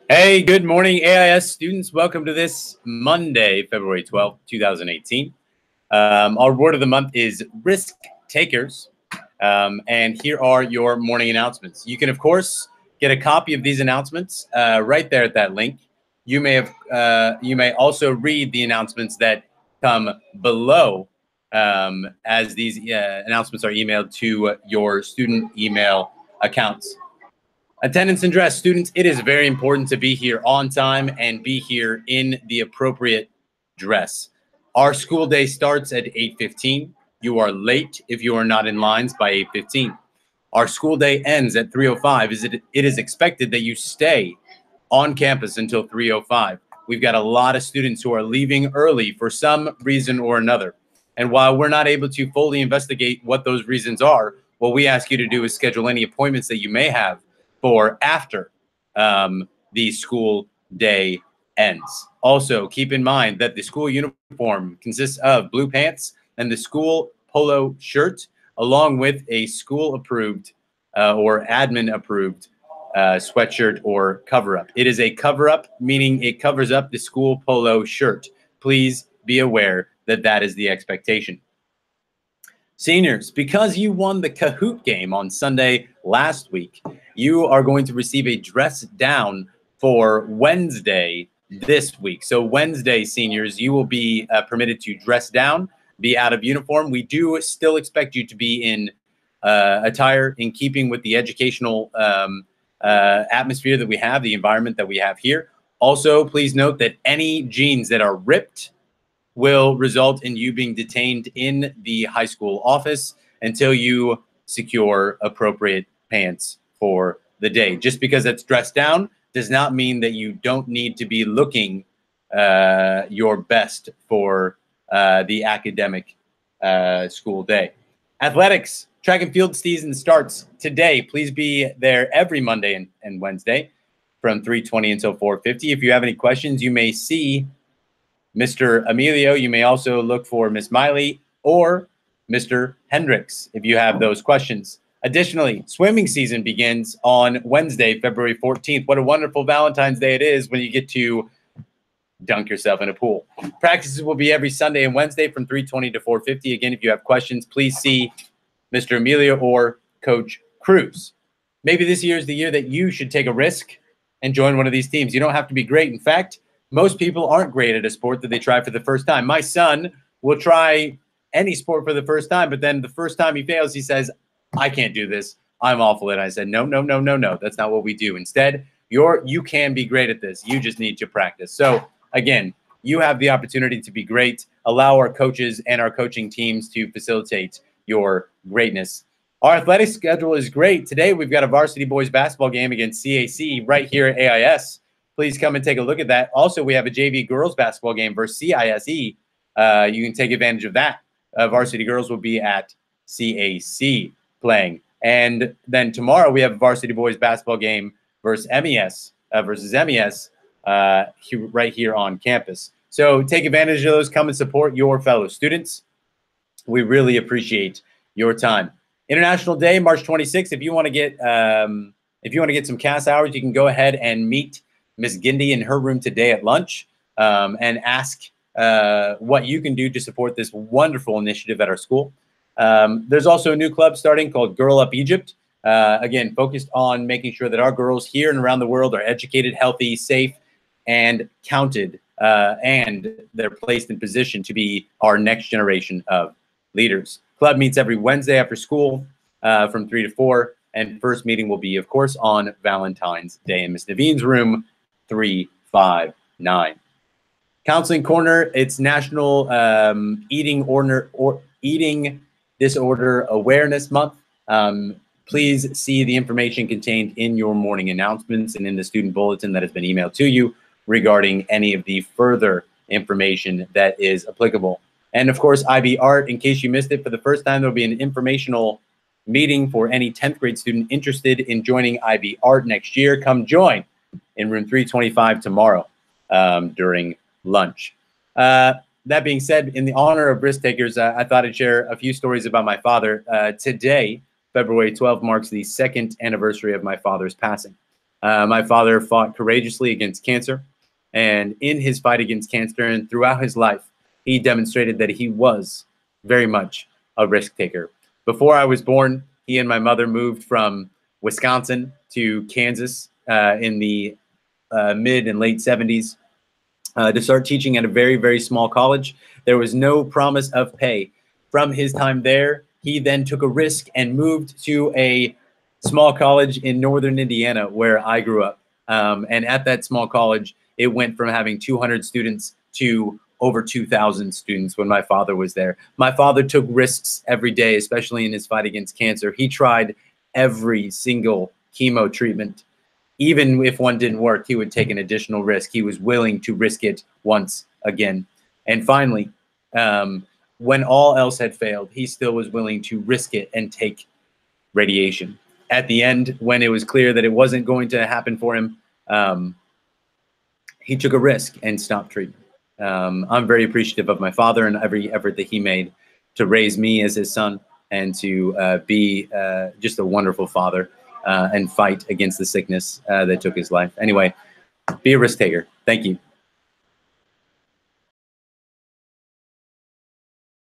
Hey, good morning, AIS students. Welcome to this Monday, February 12th, 2018. Our word of the month is risk takers. And here are your morning announcements. You can, of course, get a copy of these announcements right there at that link. You may also read the announcements that come below as these announcements are emailed to your student email accounts. Attendance and dress. Students, it is very important to be here on time and be here in the appropriate dress. Our school day starts at 8:15. You are late if you are not in lines by 8:15. Our school day ends at 3:05. It is expected that you stay on campus until 3:05. We've got a lot of students who are leaving early for some reason or another. And while we're not able to fully investigate what those reasons are, what we ask you to do is schedule any appointments that you may have for after the school day ends. Also, keep in mind that the school uniform consists of blue pants and the school polo shirt, along with a school-approved or admin-approved sweatshirt or cover-up. It is a cover-up, meaning it covers up the school polo shirt. Please be aware that that is the expectation. Seniors, because you won the Kahoot game on Sunday last week, you are going to receive a dress down for Wednesday this week. So Wednesday, seniors, you will be permitted to dress down, be out of uniform. We do still expect you to be in attire in keeping with the educational atmosphere that we have, the environment that we have here. Also, please note that any jeans that are ripped will result in you being detained in the high school office until you secure appropriate pants for the day. Just because it's dressed down does not mean that you don't need to be looking your best for the academic school day. Athletics, track and field season starts today. Please be there every Monday and Wednesday from 3:20 until 4:50. If you have any questions, you may see Mr. Emilio. You may also look for Miss Miley or Mr. Hendricks if you have those questions. Additionally, swimming season begins on Wednesday, February 14th. What a wonderful Valentine's Day it is when you get to dunk yourself in a pool. Practices will be every Sunday and Wednesday from 3:20 to 4:50. Again, if you have questions, please see Mr. Emilio or Coach Cruz. Maybe this year is the year that you should take a risk and join one of these teams. You don't have to be great. In fact, most people aren't great at a sport that they try for the first time. My son will try any sport for the first time, but then the first time he fails, he says, I can't do this. I'm awful at it. I said, no. That's not what we do. Instead, you can be great at this. You just need to practice. So again, you have the opportunity to be great. Allow our coaches and our coaching teams to facilitate your greatness. Our athletic schedule is great. Today, we've got a varsity boys basketball game against CAC right here at AIS. Please come and take a look at that. Also, we have a JV girls basketball game versus CISE. You can take advantage of that. Varsity girls will be at CAC playing. And then tomorrow we have a varsity boys basketball game versus MES right here on campus. So take advantage of those. Come and support your fellow students. We really appreciate your time. International Day, March 26th. If you want to get some CAS hours, you can go ahead and meet Ms. Gindi in her room today at lunch and ask what you can do to support this wonderful initiative at our school. There's also a new club starting called Girl Up Egypt. Again, focused on making sure that our girls here and around the world are educated, healthy, safe, and counted, and they're placed in position to be our next generation of leaders. Club meets every Wednesday after school from 3 to 4, and first meeting will be, of course, on Valentine's Day in Ms. Naveen's room, 359. Counseling Corner, it's National Eating Disorder Awareness Month. Please see the information contained in your morning announcements and in the student bulletin that has been emailed to you regarding any of the further information that is applicable. And of course, IB Art, in case you missed it for the first time, there'll be an informational meeting for any 10th grade student interested in joining IB Art next year. Come join in room 325 tomorrow during lunch. That being said, in the honor of risk takers, I thought I'd share a few stories about my father. Today, February 12th marks the second anniversary of my father's passing. My father fought courageously against cancer, and in his fight against cancer and throughout his life, he demonstrated that he was very much a risk taker. Before I was born, he and my mother moved from Wisconsin to Kansas in the mid and late 70s to start teaching at a very, very small college. There was no promise of pay. From his time there, he then took a risk and moved to a small college in northern Indiana where I grew up. And at that small college, it went from having 200 students to over 2,000 students when my father was there. My father took risks every day, especially in his fight against cancer. He tried every single chemo treatment. Even if one didn't work, he would take an additional risk. He was willing to risk it once again. And finally, when all else had failed, he still was willing to risk it and take radiation. At the end, when it was clear that it wasn't going to happen for him, he took a risk and stopped treatment. I'm very appreciative of my father and every effort that he made to raise me as his son and to be just a wonderful father and fight against the sickness that took his life. Anyway, be a risk taker. Thank you.